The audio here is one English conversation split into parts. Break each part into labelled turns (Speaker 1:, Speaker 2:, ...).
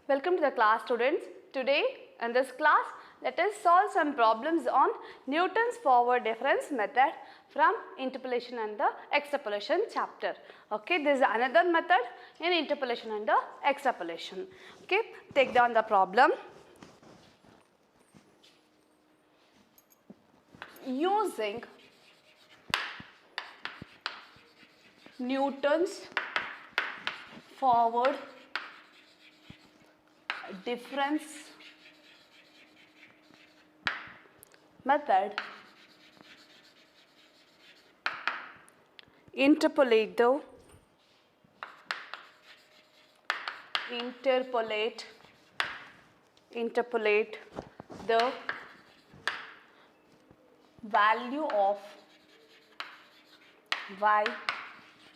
Speaker 1: Welcome to the class, students. Today in this class, let us solve some problems on Newton's forward difference method from interpolation and the extrapolation chapter. Okay, this is another method in interpolation and the extrapolation. Okay, take down the problem. Using Newton's forward difference method, interpolate the value of y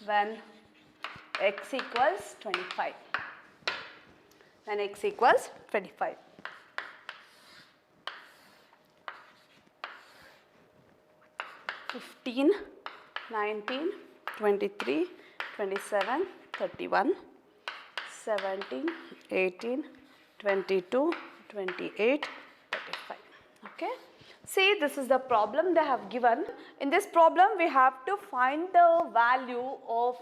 Speaker 1: when x equals 25. When x equals 25. (15, 19, 23, 27, 31, 17, 18, 22, 28, 35. Okay. See, this is the problem they have given. In this problem, we have to find the value of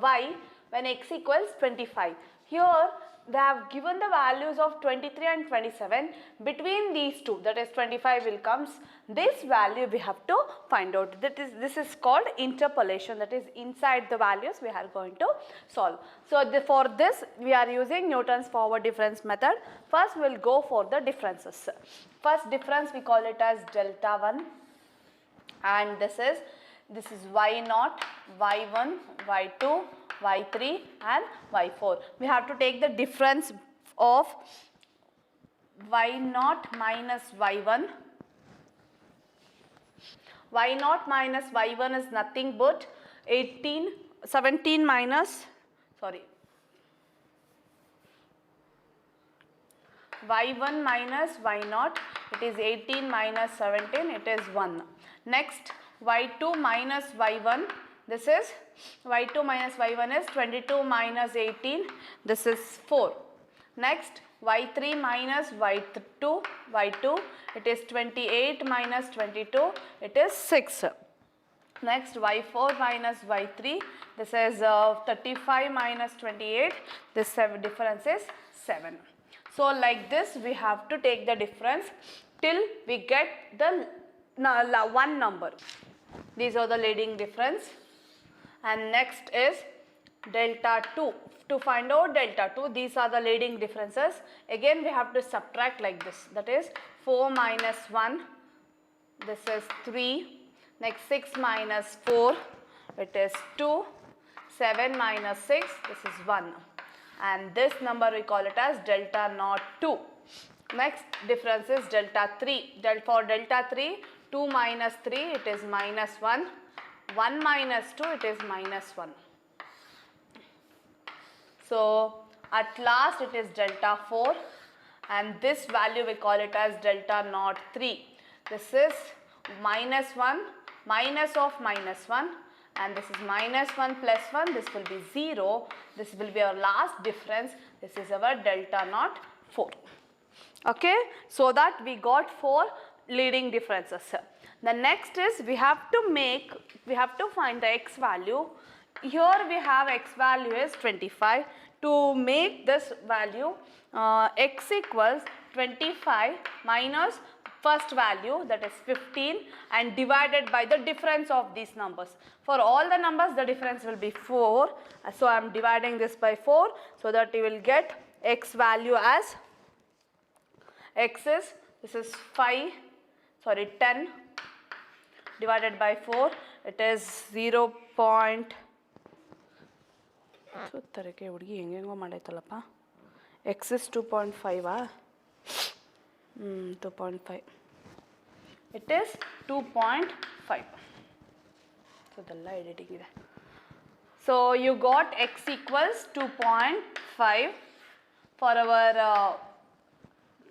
Speaker 1: y when x equals 25. Here, they have given the values of 23 and 27. Between these two, that is 25 will comes. This value we have to find out. This is called interpolation. That is inside the values we are going to solve. So for this we are using Newton's forward difference method. First we will go for the differences. First difference we call it as delta 1, and this is y0, y1, y2, y3 and y4. We have to take the difference of y0 minus y1. y0 minus y1 is nothing but 17 minus, y1 minus y0, it is 18 minus 17, it is 1. Next, y2 minus y1, this is y2 minus y1 is 22 minus 18, this is 4. Next, y3 minus y2, it is 28 minus 22, it is 6. Next, y4 minus y3, this is 35 minus 28, this difference is 7. So like this we have to take the difference till we get the one number. These are the leading difference. And next is delta 2. To find out delta 2, these are the leading differences. Again we have to subtract like this. That is 4 minus 1, this is 3. Next 6 minus 4, it is 2. 7 minus 6, this is 1. And this number we call it as delta naught 2. Next difference is delta 3. For delta 3, 2 minus 3, it is minus 1. 1 minus 2, it is minus 1. So at last it is delta 4, and this value we call it as delta naught 3. This is minus 1, minus of minus 1, and this is minus 1 plus 1, this will be 0. This will be our last difference. This is our delta naught 4. Okay, so that we got 4 leading differences. The next is we have to find the x value. Here we have x value is 25. To make this value, x equals 25 minus first value, that is 15, and divided by the difference of these numbers. For all the numbers the difference will be 4. So I am dividing this by 4 so that you will get x value as x is, this is 10 divided by 4, it is 0. X is 2.5. 2.5. It is 2.5. So the editing ಇದೆ. So you got x equals 2.5. For our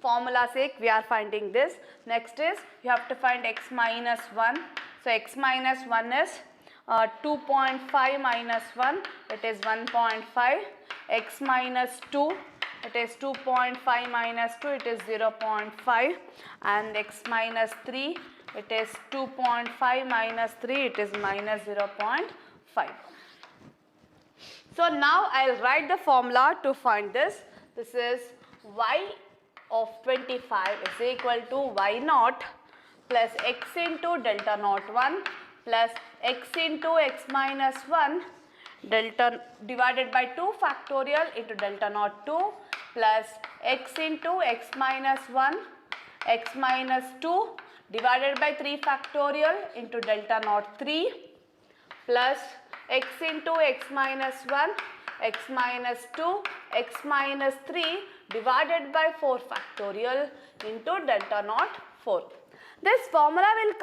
Speaker 1: formula sake we are finding this. Next is you have to find x minus 1. So x minus 1 is 2.5 minus 1, it is 1.5. X minus 2, it is 2.5 minus 2, it is 0.5, and x minus 3, it is 2.5 minus 3, it is minus 0.5. So now I'll write the formula to find this. This is y of 25 is equal to y naught plus x into delta naught 1 plus x into x minus 1 delta divided by 2 factorial into delta naught 2 plus x into x minus 1 x minus 2 divided by 3 factorial into delta naught 3 plus x into x minus 1 x minus 2 x minus 3 divided by 4 factorial into delta naught 4. This formula will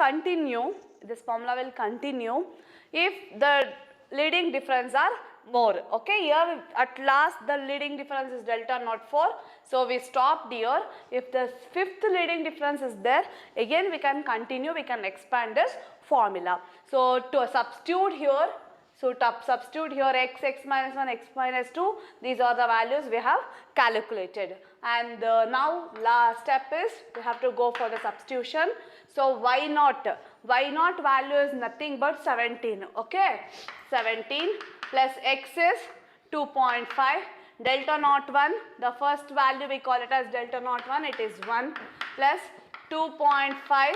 Speaker 1: continue if the leading difference are more. Okay, here at last the leading difference is delta naught 4. So we stopped here. If the fifth leading difference is there, again we can continue, we can expand this formula. So to substitute here, x, x minus 1, x minus 2, these are the values we have calculated. And now last step is we have to go for the substitution. So y naught value is nothing but 17, okay. 17 plus x is 2.5, delta naught 1, the first value we call it as delta naught 1, it is 1 plus 2.5,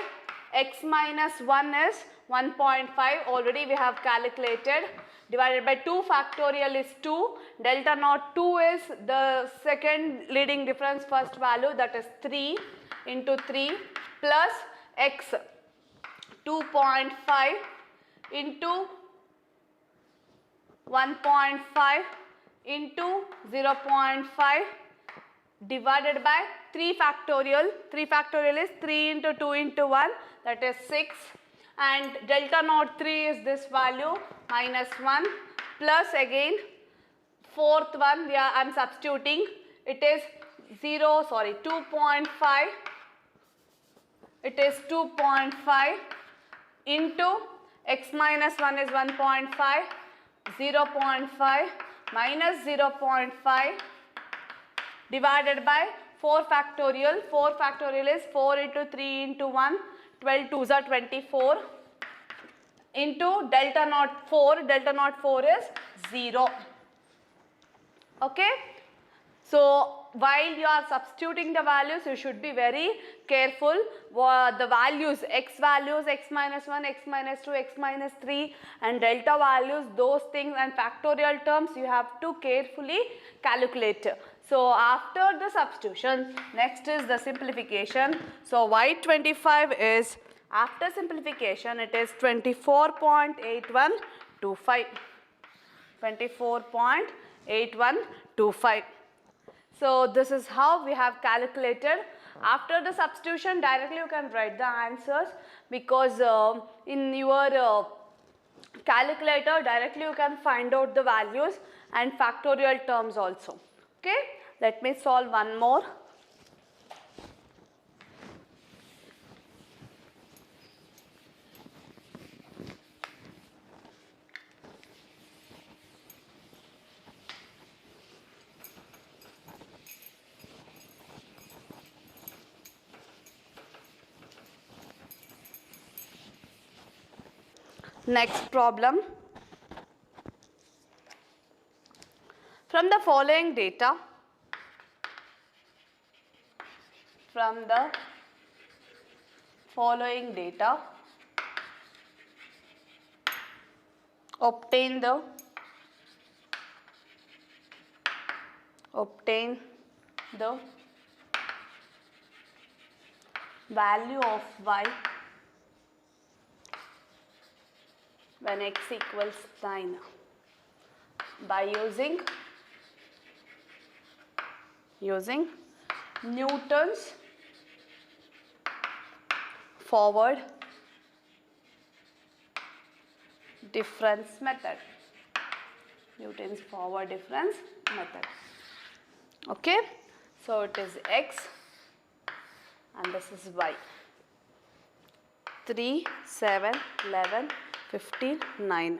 Speaker 1: x minus 1 is 1.5, already we have calculated, divided by 2 factorial is 2, delta naught 2 is the second leading difference first value, that is 3 into 3 plus x 2.5 into 1.5 into 0.5 divided by 3 factorial. 3 factorial is 3 into 2 into 1, that is 6, and delta naught 3 is this value minus 1 plus again fourth one I am substituting, it is 2.5, it is 2.5 into x minus 1 is 1.5, 0.5 minus 0.5 divided by 4 factorial. 4 factorial is 4 into 3 into 1, 12 2s are 24 into delta naught 4, delta naught 4 is 0. Okay. So while you are substituting the values, you should be very careful. The values, x values, x minus 1, x minus 2, x minus 3 and delta values, those things and factorial terms you have to carefully calculate. So after the substitution, next is the simplification. So y25 is, after simplification, it is 24.8125. 24.8125. So this is how we have calculated. After the substitution, directly you can write the answers, because in your calculator directly you can find out the values and factorial terms also. Okay, let me solve one more. Next problem. From the following data, obtain the value of y when x equals 9 by using Newton's forward difference method. Okay, so it is x and this is y. 3, 7, 11, 15, 9,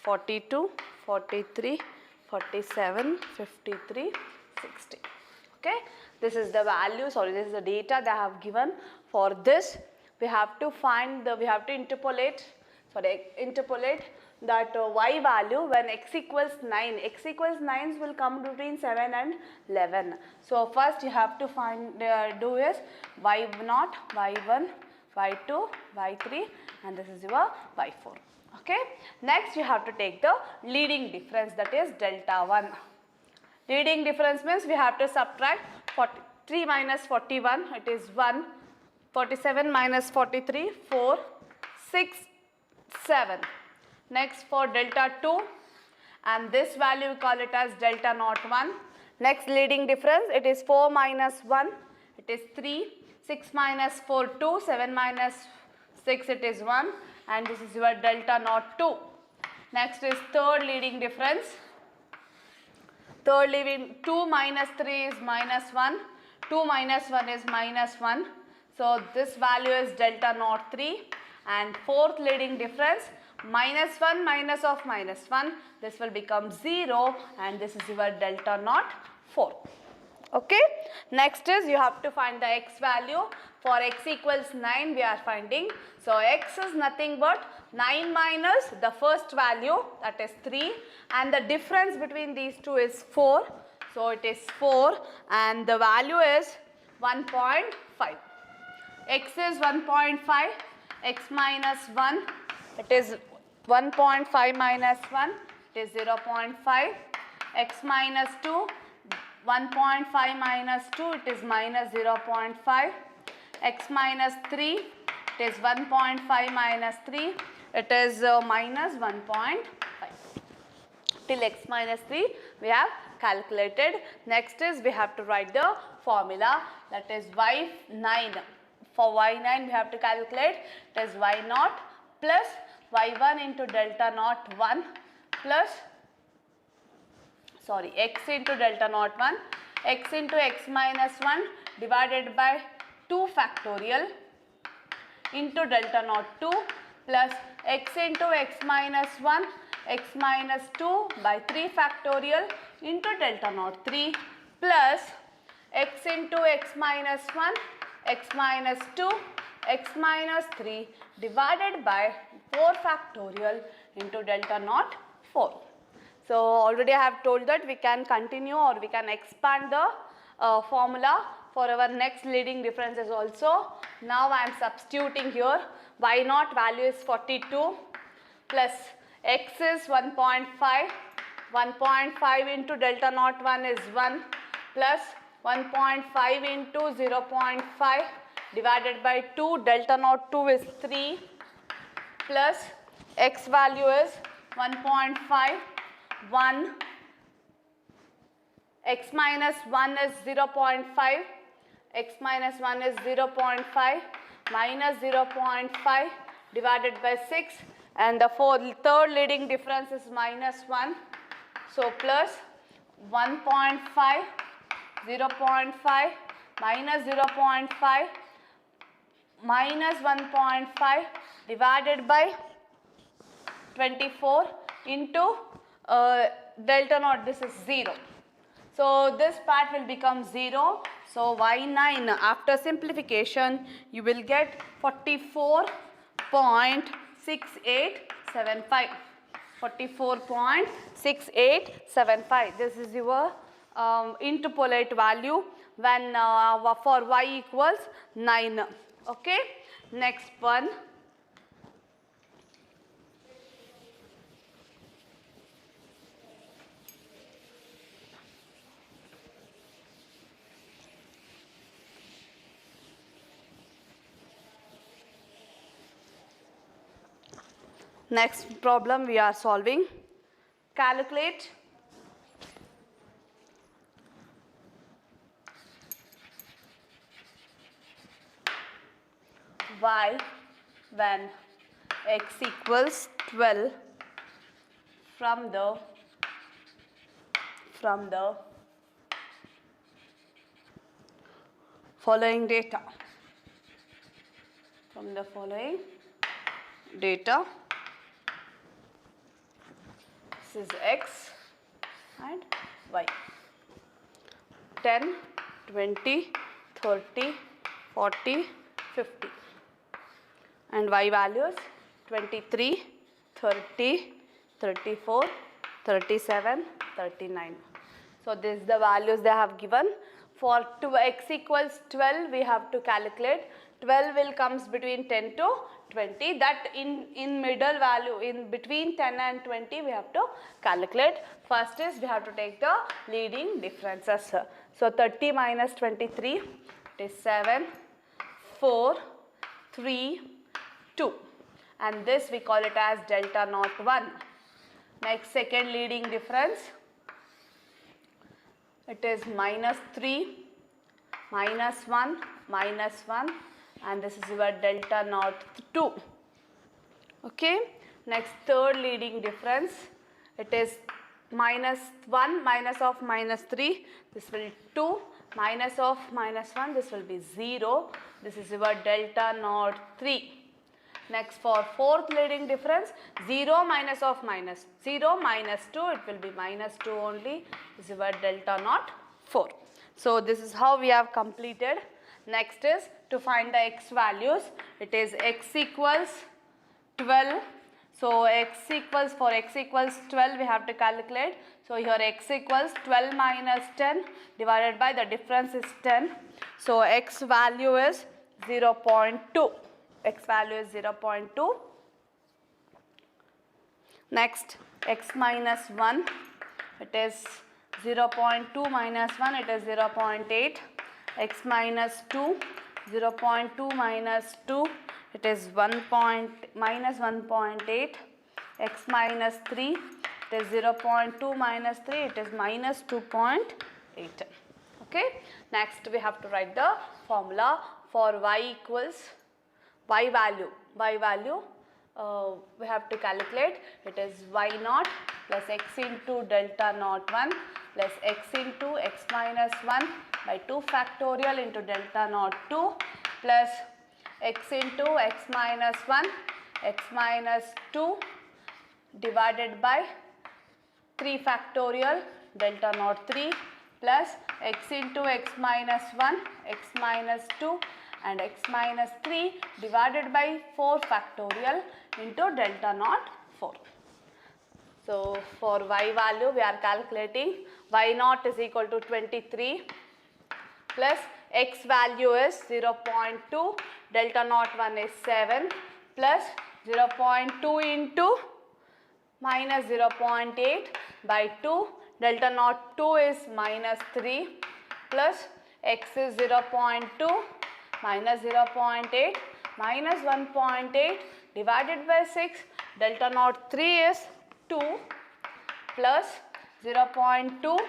Speaker 1: 42, 43, 47, 53, 60. Okay, this is the value, sorry, this is the data they have given. For this, we have to find the, we have to interpolate that y value when x equals 9. X equals 9 will come between 7 and 11. So first you have to find, do is y0, y1, y2, y3, and this is your y4. Okay. Next you have to take the leading difference, that is delta 1. Leading difference means we have to subtract 43 minus 41, it is 1. 47 minus 43, 4, 6, 7. Next for delta 2, and this value we call it as delta naught 1. Next leading difference, it is 4 minus 1, it is 3. 6 minus 4, 2. 7 minus 6, it is 1. And this is your delta naught 2. Next is third leading difference. Third leading 2 minus 3 is minus 1. 2 minus 1 is minus 1. So this value is delta naught 3. And fourth leading difference, minus 1 minus of minus 1, this will become 0, and this is your delta naught 4. Okay. Next is you have to find the x value. For x equals 9 we are finding. So x is nothing but 9 minus the first value, that is 3, and the difference between these two is 4. So it is 4 and the value is 1.5. X is 1.5, x minus 1, it is 1.5 minus 1, it is 0.5. X minus 2, 1.5 minus 2, it is minus 0.5. X minus 3, it is 1.5 minus 3, it is minus 1.5. Till x minus 3 we have calculated. Next is we have to write the formula, that is y9. For y9 we have to calculate, it is y0 plus y1 into delta naught 1 plus, sorry, x into delta naught 1, x into x minus 1 divided by 2 factorial into delta naught 2 plus x into x minus 1, x minus 2 by 3 factorial into delta naught 3 plus x into x minus 1, x minus 2, x minus 3 divided by 4 factorial into delta naught 4. So already I have told that we can continue or we can expand the formula for our next leading differences also. Now I am substituting here. Y0 value is 42 plus x is 1.5. 1.5 into delta naught 1 is 1 plus 1.5 into 0.5 divided by 2, delta naught 2 is 3 plus x value is 1.5, 1, x minus 1 is 0.5, x minus 1 is 0.5 minus 0.5 divided by 6, and the third leading difference is minus 1. So plus 1.5, 0.5 minus 0.5 minus 1.5 divided by 24 into delta naught, this is 0. So this part will become 0. So y9 after simplification you will get 44.6875. 44.6875. This is your interpolate value when for y equals 9. Okay. Next one. Next problem we are solving. Calculate y when x equals 12 from the following data. From the following data. This is x and y. 10, 20, 30, 40, 50. And y values 23, 30, 34, 37, 39. So this is the values they have given. For x equals 12, we have to calculate. 12 will comes between 10 to 20. That in middle value, in between 10 and 20, we have to calculate. First is we have to take the leading differences. So 30 minus 23, it is 7, 4, 3, 2. And this we call it as delta naught 1. Next, second leading difference, it is minus 3, minus 1, and this is your delta naught 2. Okay. Next, third leading difference, it is minus 1, minus of minus 3, this will 2, minus of minus 1, this will be 0. This is your delta naught 3. Next, for fourth leading difference, 0 minus of minus 0 minus 2, it will be minus 2 only. This is your delta naught 4. So this is how we have completed. Next is to find the x values. It is x equals 12. So for x equals 12 we have to calculate. So here x equals 12 minus 10 divided by the difference is 10. So x value is 0.2. X value is 0.2. Next, x minus 1, it is 0.2 minus 1, it is 0.8. X minus 2, 0.2 minus 2, it is minus 1.8. X minus 3, it is 0.2 minus 3, it is minus 2.8. Okay. Next, we have to write the formula for y equals y value, we have to calculate. It is y naught plus x into delta naught 1 plus x into x minus 1 by 2 factorial into delta naught 2 plus x into x minus 1, x minus 2 divided by 3 factorial delta naught 3 plus x into x minus 1, x minus 2 and x minus 3 divided by 4 factorial into delta naught 4. So for y value we are calculating y naught is equal to 23 plus x value is 0.2, delta naught 1 is 7 plus 0.2 into minus 0.8 by 2, delta naught 2 is minus 3 plus x is 0.2 minus 0.8 minus 1.8 divided by 6, delta naught 3 is 2 plus 0.2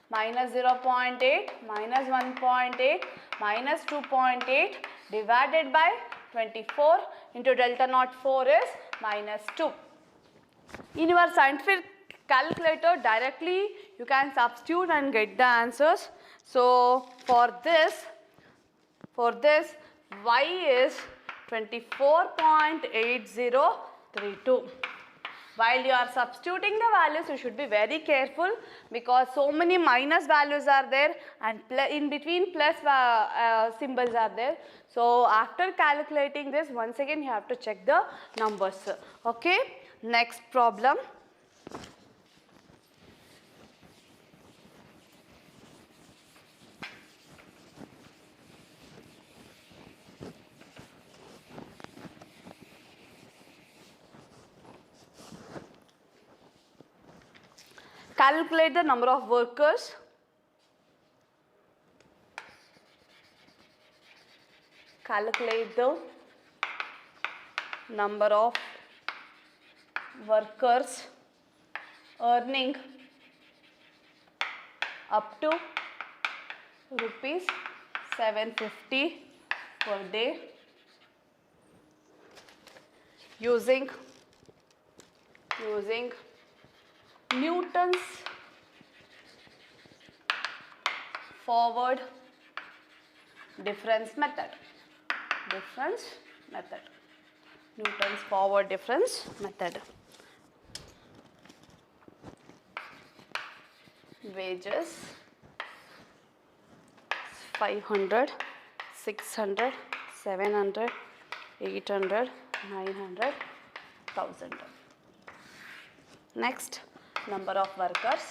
Speaker 1: minus 0.8 minus 1.8 minus 2.8 divided by 24 into delta naught 4 is minus 2. In your scientific calculator directly you can substitute and get the answers. So for this y is 24.8032. While you are substituting the values, you should be very careful because so many minus values are there and in between plus symbols are there. So after calculating this, once again you have to check the numbers. Okay. Next problem. Calculate the number of workers. Calculate the number of workers earning up to rupees 750 per day using Newton's forward difference method. Newton's forward difference method. Wages, 500, 600, 700, 800, 900, 1000. Next, number of workers.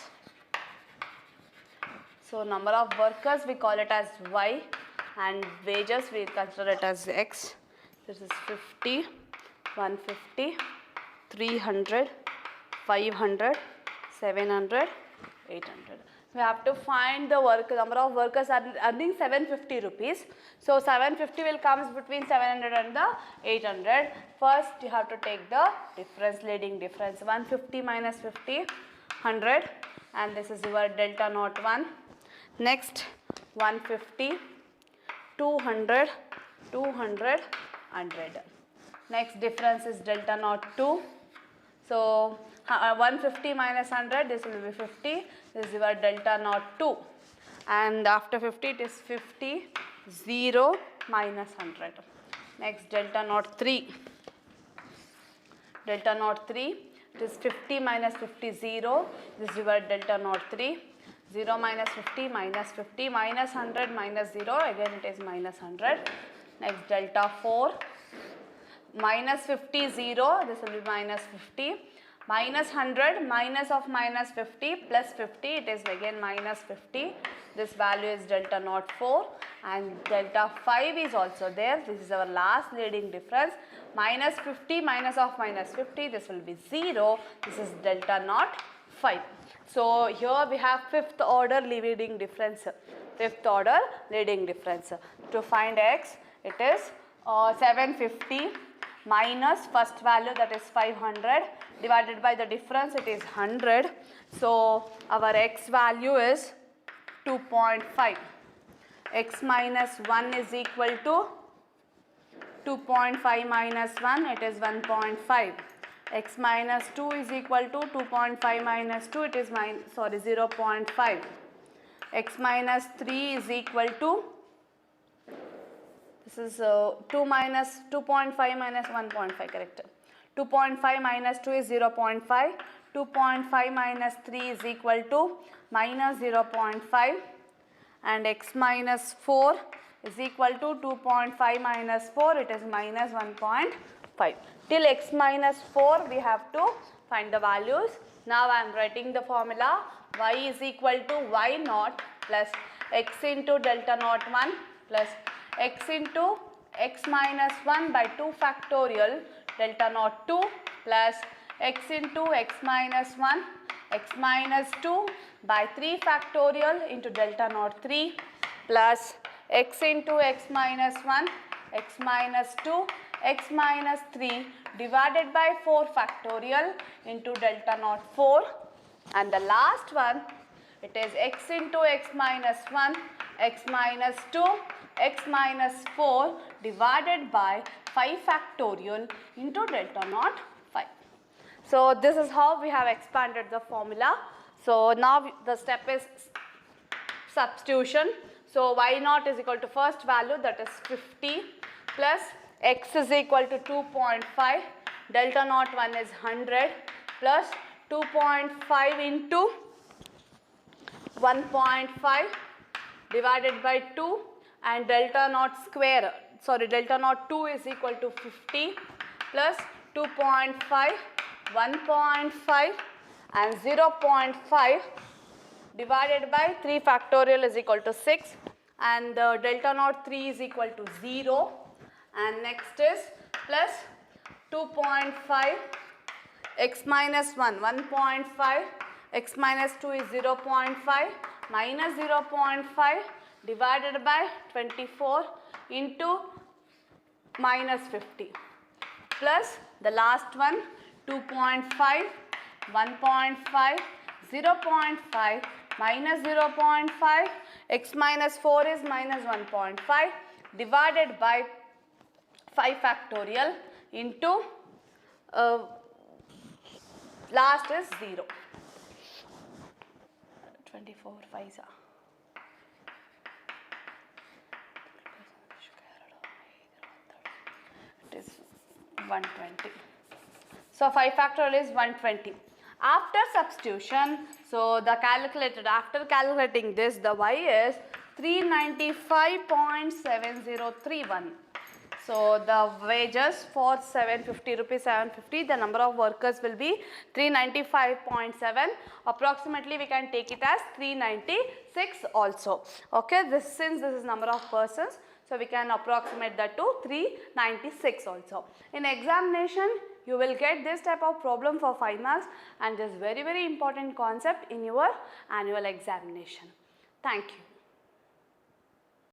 Speaker 1: So number of workers we call it as Y, and wages we consider it as X. This is 50, 150, 300, 500, 700, 800. We have to find the number of workers are earning 750 rupees. So 750 will comes between 700 and the 800. First you have to take the difference, leading difference. 150 minus 50, 100, and this is your delta naught 1. Next 150, 200, 200, 100. Next difference is delta naught 2. So 150 minus 100, this will be 50. This is your delta naught 2. And after 50, it is 50, 0, minus 100. Next delta naught 3. Delta naught 3, it is 50 minus 50, 0. This is your delta naught 3. 0 minus 50, minus 50, minus 100, minus 0. Again it is minus 100. Next delta 4. Minus 50, 0, this will be minus 50, minus 100, minus of minus 50, plus 50, it is again minus 50. This value is delta naught 4, and delta 5 is also there. This is our last leading difference. Minus 50, minus of minus 50, this will be 0. This is delta naught 5. So here we have fifth order leading difference. Fifth order leading difference. To find X, it is 750 minus first value, that is 500, divided by the difference, it is 100. So our X value is 2.5. X minus 1 is equal to 2.5 minus 1, it is 1.5. X minus 2 is equal to 2.5 minus 2, it is 0.5. X minus 3 is equal to, this is 2.5 minus 1.5, correct. 2.5 minus 2 is 0.5. 2.5 minus 3 is equal to minus 0.5. And X minus 4 is equal to 2.5 minus 4, it is minus 1.5. Till X minus 4 we have to find the values. Now I am writing the formula. Y is equal to Y naught plus X into delta naught 1 plus X into X minus 1 by 2 factorial delta naught 2 plus X into X minus 1 X minus 2 by 3 factorial into delta naught 3 plus X into X minus 1 X minus 2 X minus 3 divided by 4 factorial into delta naught 4, and the last one, it is X into X minus 1 X minus 2 X minus 4 divided by 5 factorial into delta naught 5. So this is how we have expanded the formula. So now the step is substitution. So Y naught is equal to first value, that is 50, plus X is equal to 2.5, delta naught 1 is 100, plus 2.5 into 1.5 divided by 2, and delta naught square, delta naught 2 is equal to 50, plus 2.5, 1.5 and 0.5 divided by 3 factorial is equal to 6, and delta naught 3 is equal to 0, and next is plus 2.5 X minus 1 1.5, X minus 2 is 0.5 minus 0.5 divided by 24 into minus 50, plus the last one 2.5, 1.5, 0.5 minus 0.5, X minus 4 is minus 1.5 divided by 5 factorial into last is 0. 24 5s. It is 120. So 5 factorial is 120. After substitution, so the after calculating this, the Y is 395.7031. So the wages for 750 rupees, 750, the number of workers will be 395.7. Approximately we can take it as 396 also. Okay, since this is number of persons, so we can approximate that to 396 also. In examination, you will get this type of problem for 5 marks, and this very important concept in your annual examination. Thank you.